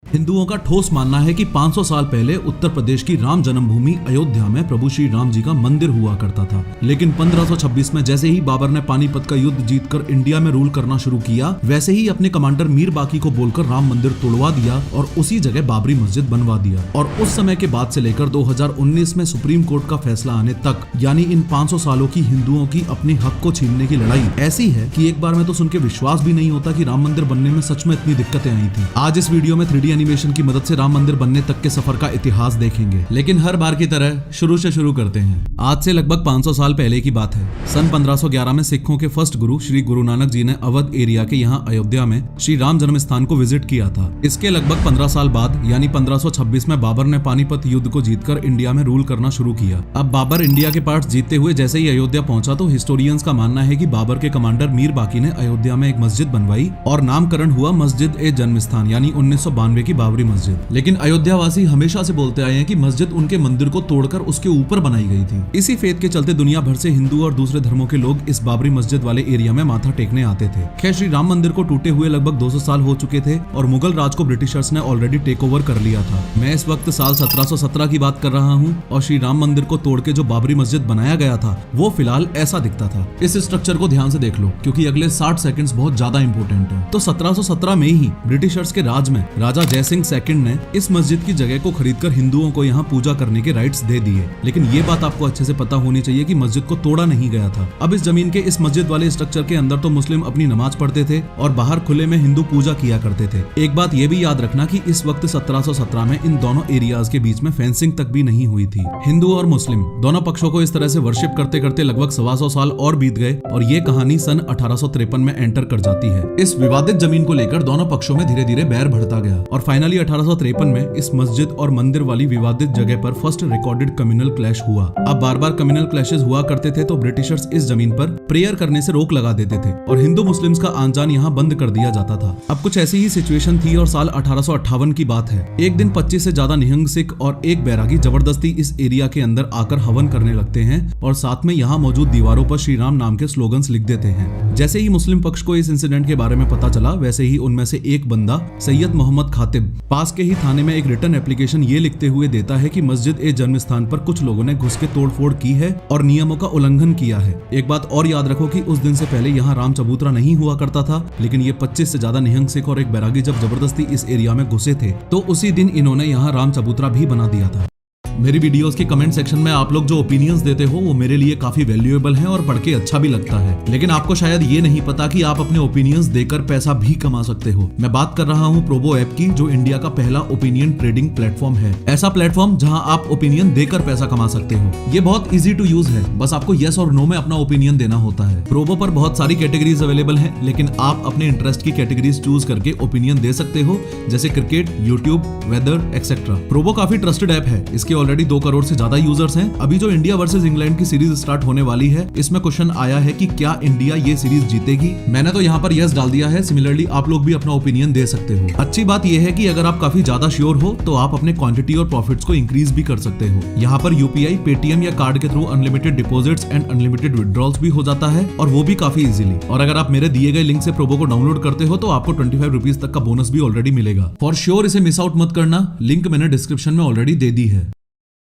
हिंदुओं का ठोस मानना है कि 500 साल पहले उत्तर प्रदेश की राम जन्मभूमि अयोध्या में प्रभु श्री राम जी का मंदिर हुआ करता था। लेकिन 1526 में जैसे ही बाबर ने पानीपत का युद्ध जीतकर इंडिया में रूल करना शुरू किया, वैसे ही अपने कमांडर मीर बाकी को बोलकर राम मंदिर तोड़वा दिया और उसी जगह बाबरी मस्जिद बनवा दिया। और उस समय के बाद से लेकर 2019 में सुप्रीम कोर्ट का फैसला आने तक, यानी इन 500 सालों की हिंदुओं की अपने हक को छीनने की लड़ाई ऐसी है कि एक बार में तो सुन के विश्वास भी नहीं होता कि राम मंदिर बनने में सच में इतनी दिक्कतें आई थी। आज इस वीडियो में 3D एनिमेशन की मदद से राम मंदिर बनने तक के सफर का इतिहास देखेंगे, लेकिन हर बार की तरह शुरू से शुरू करते हैं। आज से लगभग 500 साल पहले की बात है। सन 1511 में सिखों के फर्स्ट गुरु श्री गुरु नानक जी ने अवध एरिया के यहाँ अयोध्या में श्री राम जन्म स्थान को विजिट किया था। इसके लगभग 15 साल बाद यानी 1526 में बाबर ने पानीपत युद्ध को जीतकर इंडिया में रूल करना शुरू किया। अब बाबर इंडिया के पार्ट जीतते हुए जैसे ही अयोध्या पहुंचा तो हिस्टोरियंस का मानना है कि बाबर के कमांडर मीर बाकी ने अयोध्या में एक मस्जिद बनवाई और नामकरण हुआ मस्जिद ए जन्म स्थान यानी 1992 की बाबरी मस्जिद। लेकिन अयोध्या वासी हमेशा से बोलते आए हैं कि मस्जिद उनके मंदिर को तोड़कर उसके ऊपर बनाई गई थी। इसी फेथ के चलते दुनिया भर से हिंदू और दूसरे धर्मों के लोग इस बाबरी मस्जिद वाले एरिया में माथा टेकने आते थे। खैर, श्री राम मंदिर को टूटे हुए लगभग 200 साल हो चुके थे और मुगल राज को ब्रिटिशर्स ने ऑलरेडी टेक ओवर कर लिया था। मैं इस वक्त साल 1717 की बात कर रहा हूँ और श्री राम मंदिर को तोड़ के जो बाबरी मस्जिद बनाया गया था वो फिलहाल ऐसा दिखता था। इस स्ट्रक्चर को ध्यान से देख लो क्योंकि अगले 60 सेकंड्स बहुत ज्यादा इंपॉर्टेंट है। तो 1717 में ही ब्रिटिशर्स के राज में राजा जयसिंह सेकंड ने इस मस्जिद की जगह को खरीदकर हिंदुओं को यहाँ पूजा करने के राइट्स दे दिए। लेकिन ये बात आपको अच्छे से पता होनी चाहिए कि मस्जिद को तोड़ा नहीं गया था। अब इस जमीन के इस मस्जिद वाले स्ट्रक्चर के अंदर तो मुस्लिम अपनी नमाज पढ़ते थे और बाहर खुले में हिंदू पूजा किया करते थे। एक बात ये भी याद रखना कि इस वक्त 1717 में इन दोनों एरियाज के बीच में फेंसिंग तक भी नहीं हुई थी। हिंदू और मुस्लिम दोनों पक्षों को इस तरह से वर्शिप करते करते लगभग 125 साल और बीत गए और ये कहानी सन 1853 में एंटर कर जाती है। इस विवादित जमीन को लेकर दोनों पक्षों में धीरे धीरे बैर बढ़ता गया और फाइनली 1853 में इस मस्जिद और मंदिर वाली विवादित जगह पर फर्स्ट रिकॉर्डेड कम्युनल क्लैश हुआ। अब बार बार कम्युनल क्लैशेस हुआ करते थे तो ब्रिटिशर्स इस जमीन पर प्रेयर करने से रोक लगा देते थे और हिंदू मुस्लिम्स का आन जान यहाँ बंद कर दिया जाता था। अब कुछ ऐसी ही सिचुएशन थी और साल 1858 की बात है। एक दिन 25 से ज्यादा निहंग सिख और एक बैरागी जबरदस्ती इस एरिया के अंदर आकर हवन करने लगते हैं और साथ में यहाँ मौजूद दीवारों पर श्री राम नाम के स्लोगन्स लिख देते हैं। जैसे ही मुस्लिम पक्ष को इस इंसिडेंट के बारे में पता चला, वैसे ही उनमें से एक बंदा सैयद मोहम्मद खातिब पास के ही थाने में एक रिटर्न एप्लीकेशन ये लिखते हुए देता है कि मस्जिद ए जन्म स्थान पर कुछ लोगों ने घुस के तोड़फोड़ की है और नियमों का उल्लंघन किया है। एक बात और याद रखो कि उस दिन से पहले यहाँ राम चबूतरा नहीं हुआ करता था, लेकिन ये 25 से ज्यादा निहंग सिख और एक बैरागी जब जबरदस्ती इस एरिया में घुसे थे तो उसी दिन इन्होंने यहाँ राम चबूतरा भी बना दिया था। मेरी वीडियोस के कमेंट सेक्शन में आप लोग जो ओपिनियंस देते हो वो मेरे लिए काफी वैल्यूएबल हैं और पढ़ के अच्छा भी लगता है, लेकिन आपको शायद ये नहीं पता कि आप अपने ओपिनियंस देकर पैसा भी कमा सकते हो। मैं बात कर रहा हूँ प्रोबो ऐप की, जो इंडिया का पहला ओपिनियन ट्रेडिंग प्लेटफॉर्म है। ऐसा प्लेटफॉर्म जहाँ आप ओपिनियन देकर पैसा कमा सकते हो। ये बहुत ईजी टू यूज है, बस आपको यस और नो में अपना ओपिनियन देना होता है। प्रोबो पर बहुत सारी कैटेगरीज अवेलेबल है, लेकिन आप अपने इंटरेस्ट की कैटेगरीज चूज करके ओपिनियन दे सकते हो, जैसे cricket, YouTube, weather etcetera. Probo काफी ट्रस्टेड ऐप है। इसके ऑलरेडी 2 करोड़ से ज्यादा यूजर्स हैं। अभी जो इंडिया वर्सेस इंग्लैंड की सीरीज स्टार्ट होने वाली है, इसमें क्वेश्चन आया है कि क्या इंडिया ये सीरीज जीतेगी। मैंने तो यहाँ पर यस डाल दिया है। सिमिलरली आप लोग भी अपना ओपिनियन दे सकते हो। अच्छी बात यह है कि अगर आप काफी ज्यादा श्योर हो तो आप अपने क्वांटिटी और प्रॉफिट्स को इंक्रीज भी कर सकते हो। यहाँ पर यूपीआई, पेटीएम या कार्ड के through unlimited deposits and unlimited withdrawals भी हो जाता है और वो भी काफी इजीली। और अगर आप मेरे दिए गए लिंक से प्रोबो को डाउनलोड करते हो तो आपको 25 रुपीज तक का बोनस भी ऑलरेडी मिलेगा। फॉर श्योर इसे मिस आउट मत करना, लिंक मैंने डिस्क्रिप्शन में ऑलरेडी दे दी है।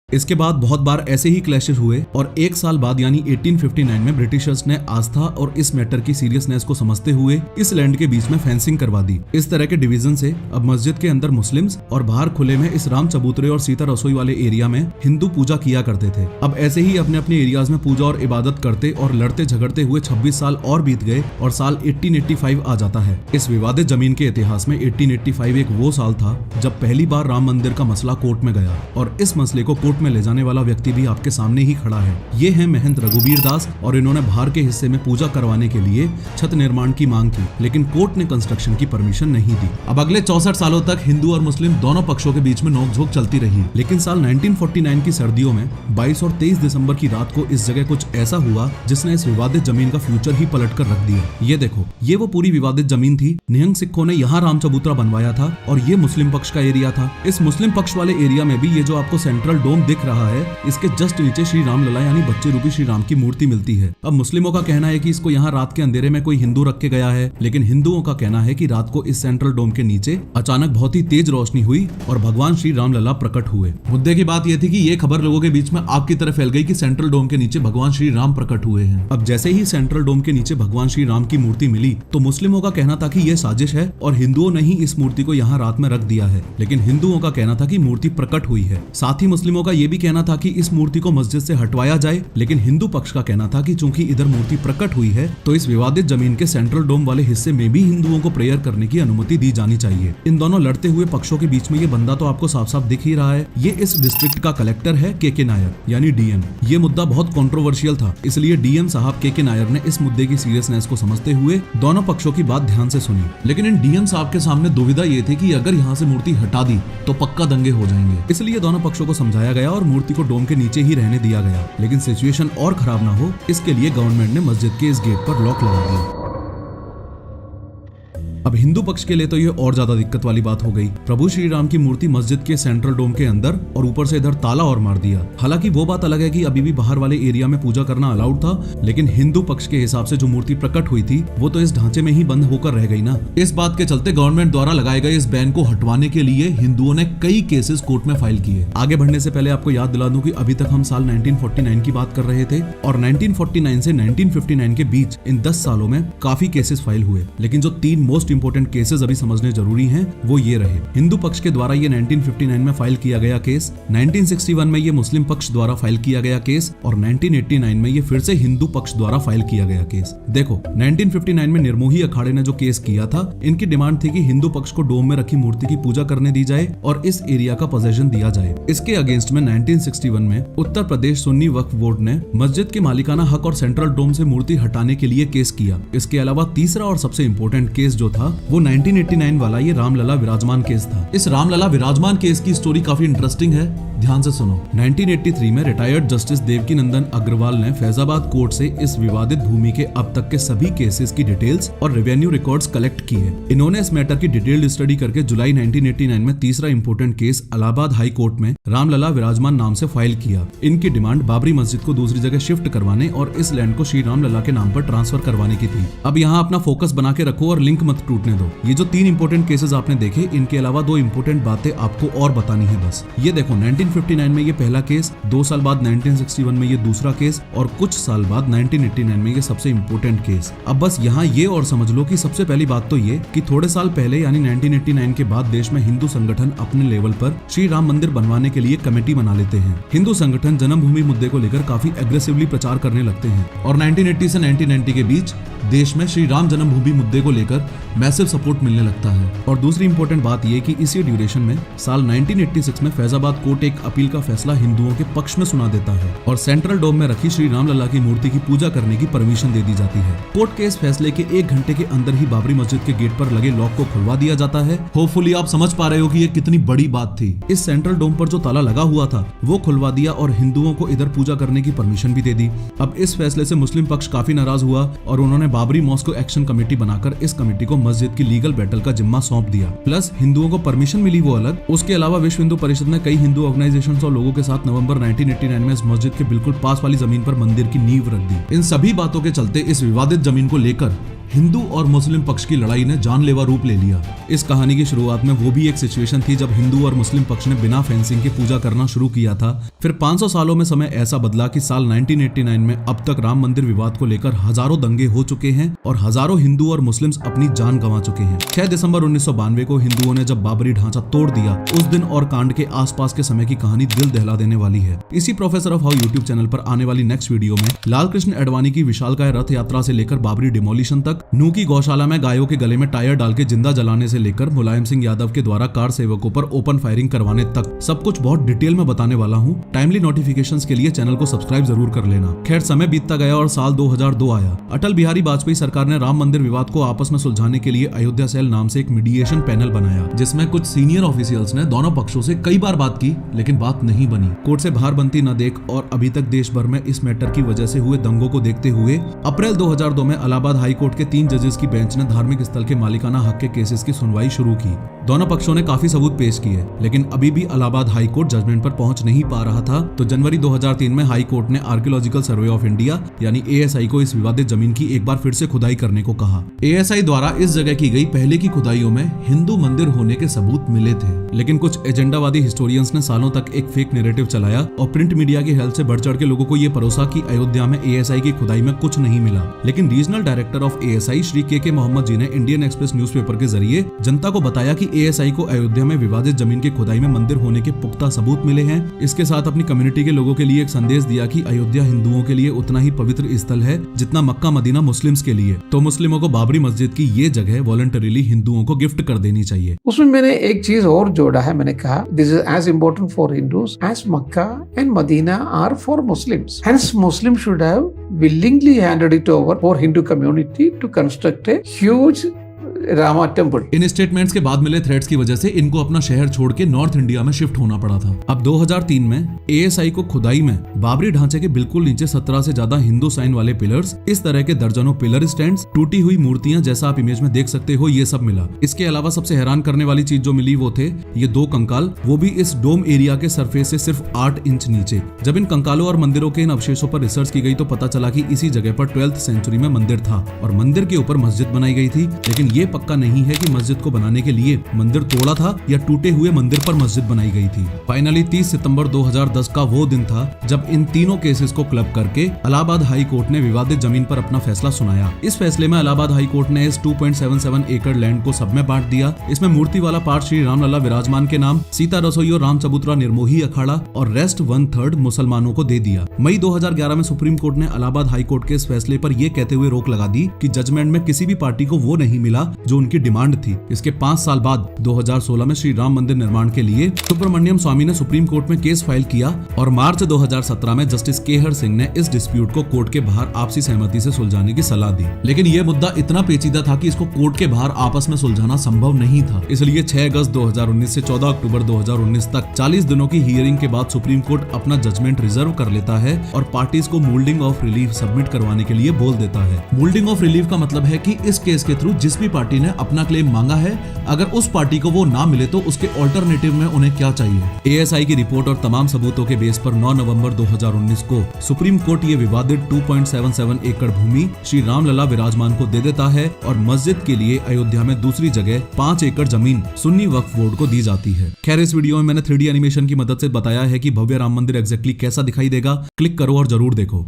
इसके बाद बहुत बार ऐसे ही क्लैशेस हुए और एक साल बाद यानी 1859 में ब्रिटिशर्स ने आस्था और इस मैटर की सीरियसनेस को समझते हुए इस लैंड के बीच में फेंसिंग करवा दी। इस तरह के डिवीजन से अब मस्जिद के अंदर मुस्लिम्स और बाहर खुले में इस राम चबूतरे और सीता रसोई वाले एरिया में हिंदू पूजा किया करते थे। अब ऐसे ही अपने अपने एरियाज में पूजा और इबादत करते और लड़ते झगड़ते हुए 26 साल और बीत गए और साल 1885 आ जाता है। इस विवादित जमीन के इतिहास में 1885 एक वो साल था जब पहली बार राम मंदिर का मसला कोर्ट में गया और इस मसले को कोर्ट में ले जाने वाला व्यक्ति भी आपके सामने ही खड़ा है। ये है महंत रघुवीर दास और इन्होंने बाहर के हिस्से में पूजा करवाने के लिए छत निर्माण की मांग की, लेकिन कोर्ट ने कंस्ट्रक्शन की परमिशन नहीं दी। अब अगले 64 सालों तक हिंदू और मुस्लिम दोनों पक्षों के बीच में नोकझोंक चलती रही, लेकिन साल 1949 की सर्दियों में 22 और 23 दिसंबर की रात को इस जगह कुछ ऐसा हुआ जिसने इस विवादित जमीन का फ्यूचर ही पलट कर रख दिया। ये देखो, ये वो पूरी विवादित जमीन थी। निहंग सिखों ने यहाँ राम चबूतरा बनवाया था और ये मुस्लिम पक्ष का एरिया था। इस मुस्लिम पक्ष वाले एरिया में भी ये जो आपको सेंट्रल डोम दिख रहा है, इसके जस्ट नीचे श्री राम लला यानी बच्चे रूपी श्री राम की मूर्ति मिलती है। अब मुस्लिमों का कहना है कि इसको यहाँ रात के अंधेरे में कोई हिंदू रख के गया है, लेकिन हिंदुओं का कहना है कि रात को इस सेंट्रल डोम के नीचे अचानक बहुत ही तेज रोशनी हुई और भगवान श्री राम लला प्रकट हुए। मुद्दे की बात यह थी कि ये खबर लोगों के बीच में आग की तरह फैल गई कि सेंट्रल डोम के नीचे भगवान श्री राम प्रकट हुए हैं। अब जैसे ही सेंट्रल डोम के नीचे भगवान श्री राम की मूर्ति मिली तो मुस्लिमों का कहना था कि यह साजिश है और हिंदुओं ने ही इस मूर्ति को यहाँ रात में रख दिया है, लेकिन हिंदुओं का कहना था कि मूर्ति प्रकट हुई है। साथ ही मुस्लिमों का यह भी कहना था कि इस मूर्ति को मस्जिद से हटवाया जाए, लेकिन हिंदू पक्ष का कहना था कि चूंकि इधर मूर्ति प्रकट हुई है तो इस विवादित जमीन के सेंट्रल डोम वाले हिस्से में भी हिंदुओं को प्रेयर करने की अनुमति दी जानी चाहिए। इन दोनों लड़ते हुए पक्षों के बीच में ये बंदा तो आपको साफ साफ दिख ही रहा है, ये इस डिस्ट्रिक्ट का कलेक्टर है के नायर यानी डीएम। ये मुद्दा बहुत कंट्रोवर्शियल था, इसलिए डीएम साहब के नायर ने इस मुद्दे की सीरियसनेस को समझते हुए दोनों पक्षों की बात ध्यान से सुनी। लेकिन इन डीएम साहब के सामने दुविधा ये थी कि अगर यहाँ से मूर्ति हटा दी तो पक्का दंगे हो जाएंगे, इसलिए दोनों पक्षों को समझाया गया और मूर्ति को डोम के नीचे ही रहने दिया गया। लेकिन सिचुएशन और खराब ना हो इसके लिए गवर्नमेंट ने मस्जिद के इस गेट पर लॉक लगा दिया। अब हिंदू पक्ष के लिए तो ये और ज्यादा दिक्कत वाली बात हो गई। प्रभु श्री राम की मूर्ति मस्जिद के सेंट्रल डोम के अंदर और ऊपर से इधर ताला और मार दिया। हालांकि वो बात अलग है कि अभी भी बाहर वाले एरिया में पूजा करना अलाउड था, लेकिन हिंदू पक्ष के हिसाब से जो मूर्ति प्रकट हुई थी वो तो इस ढांचे में ही बंद होकर रह गई ना। इस बात के चलते गवर्नमेंट द्वारा लगाए गए इस बैन को हटवाने के लिए हिंदुओं ने कई केसेस कोर्ट में फाइल किए। आगे बढ़ने से पहले आपको याद दिला दूं कि अभी तक हम साल 1949 की बात कर रहे थे और 1949 से 1959 के बीच इन 10 सालों में काफी केसेस फाइल हुए, लेकिन जो 3 मोस्ट इंपोर्टेंट केसेस अभी समझने जरूरी हैं वो ये रहे। हिंदू पक्ष के द्वारा ये 1959 में फाइल किया गया केस, 1961 में ये मुस्लिम पक्ष द्वारा फाइल किया गया केस और 1989 में ये फिर से हिंदू पक्ष द्वारा फाइल किया गया केस। देखो 1959 में निर्मोही अखाड़े ने जो केस किया था, इनकी डिमांड थी कि हिंदू पक्ष को डोम में रखी मूर्ति की पूजा करने दी जाए और इस एरिया का पोजेशन दिया जाए। इसके अगेंस्ट में 1961 में उत्तर प्रदेश सुन्नी वक्फ बोर्ड ने मस्जिद के मालिकाना हक और सेंट्रल डोम से मूर्ति हटाने के लिए केस किया। इसके अलावा तीसरा और सबसे इम्पोर्टेंट केस जो था वो 1989 वाला ये रामलला विराजमान केस था। इस रामलला विराजमान केस की स्टोरी काफी इंटरेस्टिंग है, ध्यान से सुनो। 1983 में रिटायर्ड जस्टिस देवकी नंदन अग्रवाल ने फैजाबाद कोर्ट से इस विवादित भूमि के अब तक के सभी केसेस की डिटेल्स और रेवेन्यू रिकॉर्ड्स कलेक्ट किए। इन्होंने इस मैटर की डिटेल्ड स्टडी करके जुलाई 1989 में तीसरा important case Allahabad high court में रामलला विराजमान नाम से फाइल किया। इनकी डिमांड बाबरी मस्जिद को दूसरी जगह शिफ्ट करवाने और इस लैंड को श्री रामलला के नाम पर ट्रांसफर करवाने की थी। अब यहाँ अपना फोकस बना के रखो और लिंक मत टूटने दो। ये जो 3 इंपोर्टेंट केसेस आपने देखे, इनके अलावा 2 इंपोर्टेंट बातें आपको और बतानी है बस। ये देखो 1959 में ये पहला केस, 2 साल बाद 1961 में ये दूसरा केस और कुछ साल बाद 1989 में ये सबसे इंपोर्टेंट केस। अब बस यहाँ ये और समझ लो कि सबसे पहली बात तो ये कि थोड़े साल पहले यानी 1989 के बाद देश में हिंदू संगठन अपने लेवल पर श्री राम मंदिर बनवाने के लिए कमेटी बना लेते हैं। हिंदू संगठन जन्मभूमि मुद्दे को लेकर काफी एग्रेसिवली प्रचार करने लगते हैं और 1980 से 1990 के बीच देश में श्री राम जन्मभूमि मुद्दे को लेकर मैसिव सपोर्ट मिलने लगता है। और दूसरी इंपॉर्टेंट बात यह कि इसी ड्यूरेशन में साल 1986 में फैजाबाद कोर्ट एक अपील का फैसला हिंदुओं के पक्ष में सुना देता है और सेंट्रल डोम में रखी श्री रामलला की मूर्ति की पूजा करने की परमिशन दे दी जाती है। कोर्ट के इस फैसले के 1 घंटे के अंदर ही बाबरी मस्जिद के गेट पर लगे लॉक को खुलवा दिया जाता है। होपफुली आप समझ पा रहे हो कि ये कितनी बड़ी बात थी। इस सेंट्रल डोम पर जो ताला लगा हुआ था वो खुलवा दिया और हिंदुओं को इधर पूजा करने की परमिशन भी दे दी। अब इस फैसले से मुस्लिम पक्ष काफी नाराज हुआ और उन्होंने बाबरी मॉस्क एक्शन कमेटी बनाकर इस कमेटी को मस्जिद की लीगल बैटल का जिम्मा सौंप दिया। प्लस हिंदुओं को परमिशन मिली वो अलग, उसके अलावा विश्व हिंदू परिषद ने कई हिंदू ऑर्गेनाइजेशंस और लोगों के साथ नवंबर 1989 में इस मस्जिद के बिल्कुल पास वाली जमीन पर मंदिर की नींव रख दी। इन सभी बातों के चलते इस विवादित जमीन को लेकर हिंदू और मुस्लिम पक्ष की लड़ाई ने जानलेवा रूप ले लिया। इस कहानी की शुरुआत में वो भी एक सिचुएशन थी जब हिंदू और मुस्लिम पक्ष ने बिना फेंसिंग के पूजा करना शुरू किया था। फिर 500 सालों में समय ऐसा बदला कि साल 1989 में अब तक राम मंदिर विवाद को लेकर हजारों दंगे हो चुके हैं और हजारों हिंदू और मुस्लिम्स अपनी जान गंवा चुके हैं। 6 दिसंबर 1992 को हिंदुओं ने जब बाबरी ढांचा तोड़ दिया, उस दिन और कांड के आसपास के समय की कहानी दिल दहला देने वाली है। इसी professor of how YouTube channel पर आने वाली नेक्स्ट वीडियो में लाल कृष्ण अडवाणी की विशालकाय रथ यात्रा से लेकर बाबरी डिमोलिशन तक, नू की गौशाला में गायों के गले में टायर डाल के जिंदा जलाने से लेकर मुलायम सिंह यादव के द्वारा कार सेवकों पर ओपन फायरिंग करवाने तक सब कुछ बहुत डिटेल में बताने वाला हूँ। टाइमली नोटिफिकेशंस के लिए चैनल को सब्सक्राइब जरूर कर लेना। खैर समय बीतता गया और साल 2002 आया। अटल बिहारी वाजपेयी सरकार ने राम मंदिर विवाद को आपस में सुलझाने के लिए अयोध्या सेल नाम से एक मीडिएशन पैनल बनाया, जिसमें कुछ सीनियर ऑफिशियल्स ने दोनों पक्षों से कई बार बात की, लेकिन बात नहीं बनी। कोर्ट से बाहर बनती न देख और अभी तक देश भर में इस मैटर की वजह से हुए दंगों को देखते हुए अप्रैल 2002 में इलाहाबाद हाई कोर्ट के के 3 जजेस की बेंच ने धार्मिक स्थल के मालिकाना हक के केसेस की सुनवाई शुरू की। दोनों पक्षों ने काफी सबूत पेश किए, लेकिन अभी भी इलाहाबाद हाई कोर्ट जजमेंट पर पहुंच नहीं पा रहा था। तो जनवरी 2003 में हाई कोर्ट ने आर्कियोलॉजिकल सर्वे ऑफ इंडिया यानी ASI को इस विवादित जमीन की एक बार फिर से खुदाई करने को कहा। ASI द्वारा इस जगह की गई पहले की खुदाइयों में हिंदू मंदिर होने के सबूत मिले थे, लेकिन कुछ एजेंडावादी हिस्टोरियंस ने सालों तक एक फेक नैरेटिव चलाया और प्रिंट मीडिया की हेल्प से बढ़ चढ़ के लोगों को ये परोसा कि अयोध्या में ASI की खुदाई में कुछ नहीं मिला। लेकिन regional director of ASI Shri के मोहम्मद जी ने इंडियन एक्सप्रेस न्यूज़पेपर के जरिए जनता को बताया कि ASI को अयोध्या में विवादित जमीन की खुदाई में मंदिर होने के पुख्ता सबूत मिले हैं। इसके साथ अपनी कम्युनिटी के लोगों के लिए एक संदेश दिया कि अयोध्या हिंदुओं के लिए उतना ही पवित्र स्थल है जितना मक्का मदीना मुस्लिम्स के लिए। तो मुस्लिमों को बाबरी मस्जिद की ये जगह वॉलंटरीली हिंदुओं को गिफ्ट कर देनी चाहिए। उसमें मैंने एक चीज और जोड़ा है, मैंने कहा this is as important for Hindus as Mecca and Medina are for Muslims. Hence Muslims should have willingly handed it over for Hindu community to construct a huge Rama temple. In statements के बाद मिले threats की वजह से इनको अपना शहर छोड़ के नॉर्थ इंडिया में शिफ्ट होना पड़ा था। अब 2003 में ASI को खुदाई में बाबरी ढांचे के बिल्कुल नीचे 17 से ज्यादा हिंदू साइन वाले पिलर्स, इस तरह के दर्जनों पिलर स्टैंड्स, टूटी हुई मूर्तियां जैसा आप इमेज में देख सकते हो, ये सब मिला। इसके अलावा सबसे हैरान करने वाली चीज जो मिली वो थे ये 2 कंकाल, वो भी इस डोम एरिया के सरफेस से सिर्फ 8 इंच नीचे। जब इन कंकालों और मंदिरों के इन अवशेषों पर रिसर्च की गई तो पता चला कि इसी जगह पर 12th सेंचुरी में मंदिर था और मंदिर के ऊपर मस्जिद बनाई गई थी। लेकिन ये पक्का नहीं है कि मस्जिद को बनाने के लिए मंदिर तोड़ा था या टूटे हुए मंदिर पर मस्जिद बनाई गई थी। फाइनली 30 सितंबर 2010 का वो दिन था जब इन तीनों केसेस को क्लब करके इलाहाबाद हाई कोर्ट ने विवादित जमीन पर अपना फैसला सुनाया। इस फैसले में इलाहाबाद हाई कोर्ट ने इस 2.77 एकड़ लैंड को सब में बांट दिया। इसमें मूर्ति वाला पार्ट श्री रामलला विराजमान के नाम, सीता रसोई और राम चबूतरा निर्मोही अखाड़ा और रेस्ट 1/3 मुसलमानों को दे दिया। मई 2011 में सुप्रीम कोर्ट ने इलाहाबाद हाई कोर्ट के इस फैसले पर यह कहते हुए रोक लगा दी कि जजमेंट में किसी भी पार्टी को वो नहीं मिला जो उनकी डिमांड थी। इसके 5 साल बाद 2016 में श्री राम मंदिर निर्माण के लिए सुब्रमण्यम स्वामी ने सुप्रीम कोर्ट में केस फाइल किया और मार्च 2017 में जस्टिस केहर सिंह ने इस डिस्प्यूट को कोर्ट के बाहर आपसी सहमति से सुलझाने की सलाह दी। लेकिन यह मुद्दा इतना पेचीदा था कि इसको कोर्ट के बाहर आपस में सुलझाना संभव नहीं था। इसलिए 6 अगस्त 2019 से 14 अक्टूबर 2019 तक 40 दिनों की हियरिंग के बाद सुप्रीम कोर्ट अपना जजमेंट रिजर्व कर लेता है और पार्टीज को मोल्डिंग ऑफ रिलीफ सबमिट करवाने के लिए बोल देता है। मोल्डिंग ऑफ रिलीफ का मतलब है कि इस केस के थ्रू जिस भी पार्टी ने अपना क्लेम मांगा है, अगर उस पार्टी को वो ना मिले तो उसके ऑल्टरनेटिव में उन्हें क्या चाहिए। ASI की रिपोर्ट और तमाम सबूतों के बेस पर 9 नवंबर 2019 को सुप्रीम कोर्ट ये विवादित 2.77 एकड़ भूमि श्री रामलला विराजमान को दे देता है और मस्जिद के लिए अयोध्या में दूसरी जगह 5 एकड़ जमीन सुन्नी वक्फ बोर्ड को दी जाती है। खैर, इस वीडियो में मैंने 3D एनिमेशन की मदद से बताया है कि भव्य राम मंदिर एग्जैक्टली कैसा दिखाई देगा। क्लिक करो और जरूर देखो।